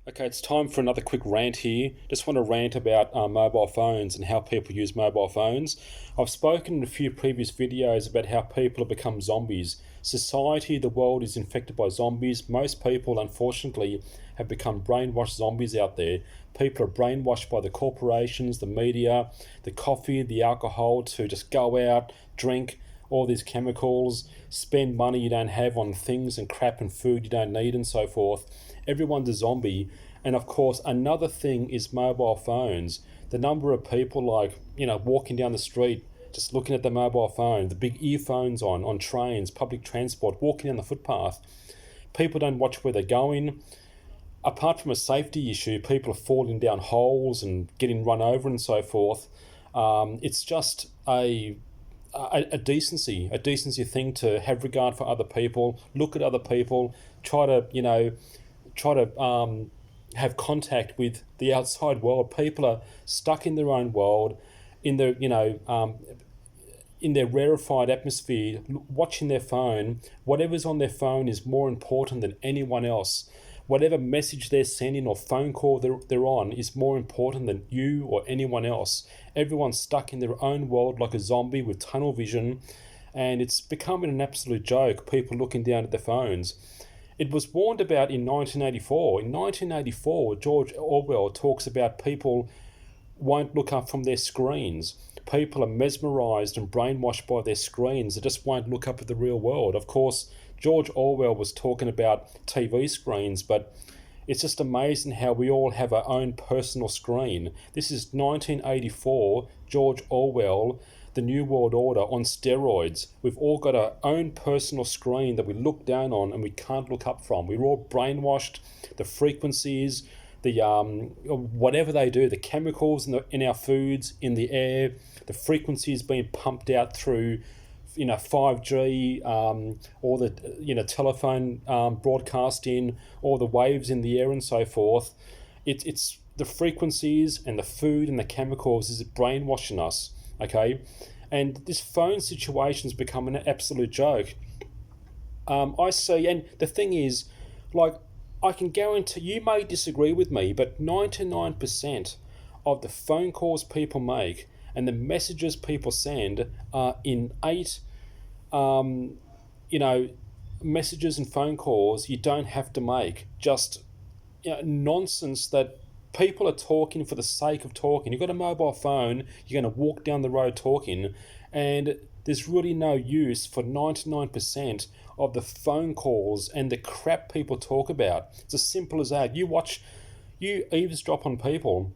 Okay, it's time for another quick rant here. Just want to rant about mobile phones and how people use mobile phones. I've spoken in a few previous videos about how people have become zombies. Society, the world is infected by zombies. Most people, unfortunately, have become brainwashed zombies out there. People are brainwashed by the corporations, the media, the coffee, the alcohol to just go out, drink all these chemicals, spend money you don't have on things and crap and food you don't need and so forth. Everyone's a zombie. And of course, another thing is mobile phones. The number of people walking down the street, just looking at the mobile phone, the big earphones on trains, public transport, walking down the footpath. People don't watch where they're going. Apart from a safety issue, people are falling down holes and getting run over and so forth. It's just a decency thing to have regard for other people, look at other people, try to have contact with the outside world. People are stuck in their own world, in their in their rarefied atmosphere, watching their phone. Whatever's on their phone is more important than anyone else. Whatever message they're sending or phone call they're on is more important than you or anyone else. Everyone's stuck in their own world like a zombie with tunnel vision, and it's becoming an absolute joke, people looking down at their phones. It was warned about in 1984. In 1984, George Orwell talks about people won't look up from their screens. People are mesmerized and brainwashed by their screens. They just won't look up at the real world. Of course, George Orwell was talking about TV screens, but it's just amazing how we all have our own personal screen. This is 1984, George Orwell, the New World Order on steroids. We've all got our own personal screen that we look down on and we can't look up from. We're all brainwashed. The frequencies, the whatever they do, the chemicals in our foods, in the air, the frequencies being pumped out through 5G, all the telephone broadcasting, all the waves in the air and so forth. It's the frequencies and the food and the chemicals is brainwashing us. Okay, and this phone situation's become an absolute joke. I see, and the thing is, like, I can guarantee you may disagree with me, but 99% of the phone calls people make and the messages people send are innate, um, messages and phone calls you don't have to make. Just nonsense that people are talking for the sake of talking. You've got a mobile phone, you're going to walk down the road talking, and there's really no use for 99% of the phone calls and the crap people talk about. It's as simple as that. You eavesdrop on people,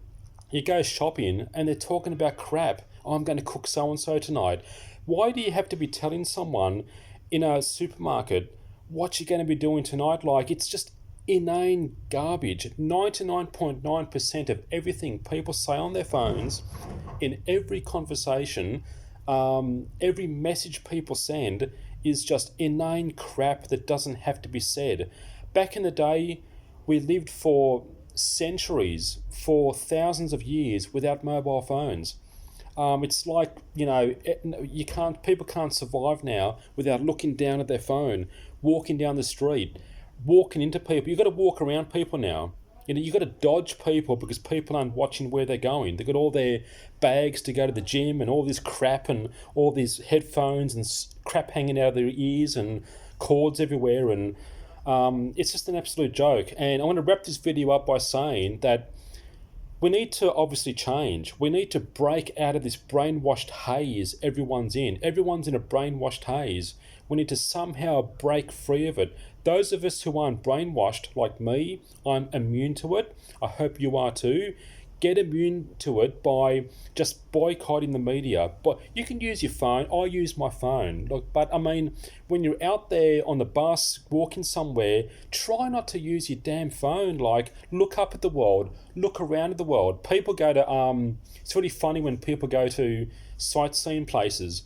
you go shopping, and they're talking about crap. Oh, I'm going to cook so and so tonight. Why do you have to be telling someone in a supermarket what you're going to be doing tonight? Like, it's just inane garbage. 99.9% of everything people say on their phones, in every conversation, every message people send is just inane crap that doesn't have to be said. Back in the day, we lived for centuries, for thousands of years without mobile phones. It's like, people can't survive now without looking down at their phone, walking down the street, walking into people. You've got to walk around people now. You've got to dodge people because people aren't watching where they're going. They've got all their bags to go to the gym and all this crap and all these headphones and crap hanging out of their ears and cords everywhere. And it's just an absolute joke. And I want to wrap this video up by saying that we need to obviously change. We need to break out of this brainwashed haze everyone's in. Everyone's in a brainwashed haze. We need to somehow break free of it. Those of us who aren't brainwashed, like me, I'm immune to it. I hope you are too. Get immune to it by just boycotting the media. But you can use your phone. I use my phone. Look, but I mean, when you're out there on the bus, walking somewhere, try not to use your damn phone. Like, look up at the world, look around at the world. People go to it's really funny when people go to sightseeing places,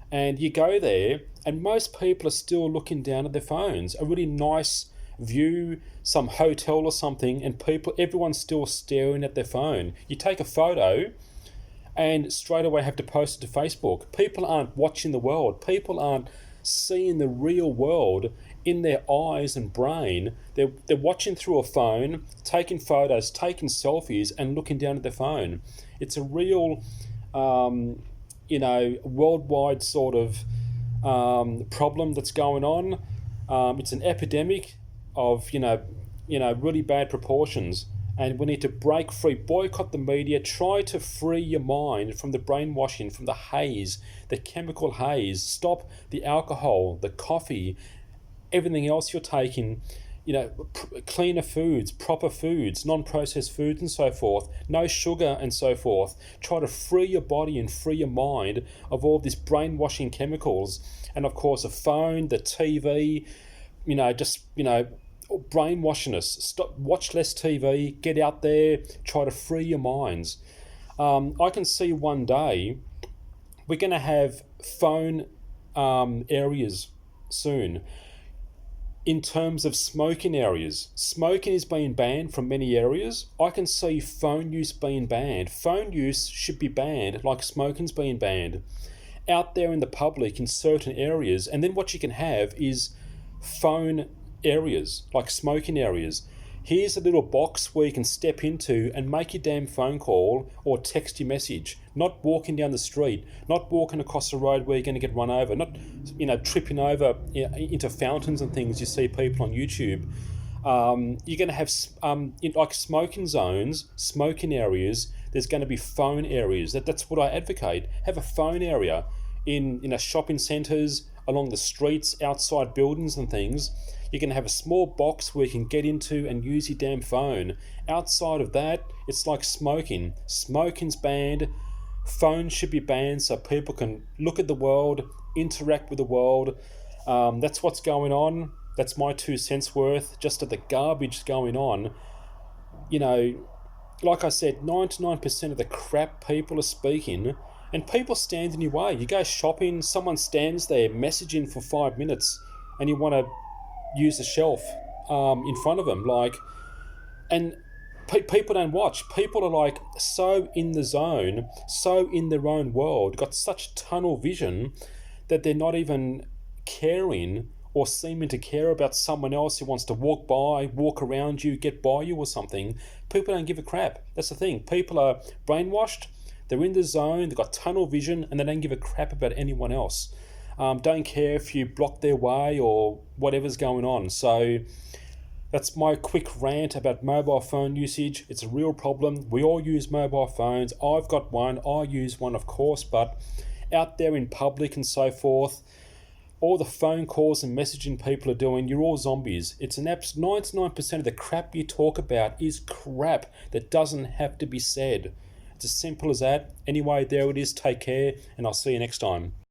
and you go there, and most people are still looking down at their phones. A really nice view, some hotel or something, and everyone's still staring at their phone. You take a photo and straight away have to post it to Facebook. People aren't watching the world. People aren't seeing the real world in their eyes and brain. They're watching through a phone, taking photos, taking selfies, and looking down at their phone. It's a real, worldwide sort of problem that's going on. It's an epidemic of really bad proportions, and we need to break free, boycott the media, try to free your mind from the brainwashing, from the haze, the chemical haze. Stop the alcohol, the coffee, everything else you're taking. Cleaner foods, proper foods, non-processed foods, and so forth, no sugar, and so forth. Try to free your body and free your mind of all this brainwashing chemicals. And of course, the phone, the TV, brainwashing us. Stop, watch less TV, get out there, try to free your minds. I can see one day we're going to have phone areas soon. In terms of smoking areas, smoking is being banned from many areas. I can see phone use being banned. Phone use should be banned like smoking's being banned out there in the public in certain areas. And then what you can have is phone areas, like smoking areas. Here's a little box where you can step into and make your damn phone call or text your message. Not walking down the street, not walking across the road where you're going to get run over, not tripping over into fountains and things you see people on YouTube. You're going to have like smoking zones, smoking areas. There's going to be phone areas. That's what I advocate. Have a phone area in shopping centres, along the streets, outside buildings and things. You can have a small box where you can get into and use your damn phone. Outside of that, it's like smoking. Smoking's banned. Phones should be banned so people can look at the world, interact with the world. That's what's going on. That's my 2 cents worth, just of the garbage going on. Like I said, 99% of the crap people are speaking, and people stand in your way. You go shopping, someone stands there messaging for 5 minutes, and you want to use the shelf in front of them, and people don't watch. People are like so in the zone, so in their own world, got such tunnel vision that they're not even caring or seeming to care about someone else who wants to walk by, walk around you, get by you or something. People don't give a crap. That's the thing. People are brainwashed, they're in the zone, they've got tunnel vision, and they don't give a crap about anyone else. Don't care if you block their way or whatever's going on. So that's my quick rant about mobile phone usage. It's a real problem. We all use mobile phones. I've got one. I use one, of course, but out there in public and so forth, all the phone calls and messaging people are doing, you're all zombies. It's 99% of the crap you talk about is crap that doesn't have to be said. It's as simple as that. Anyway, there it is. Take care, and I'll see you next time.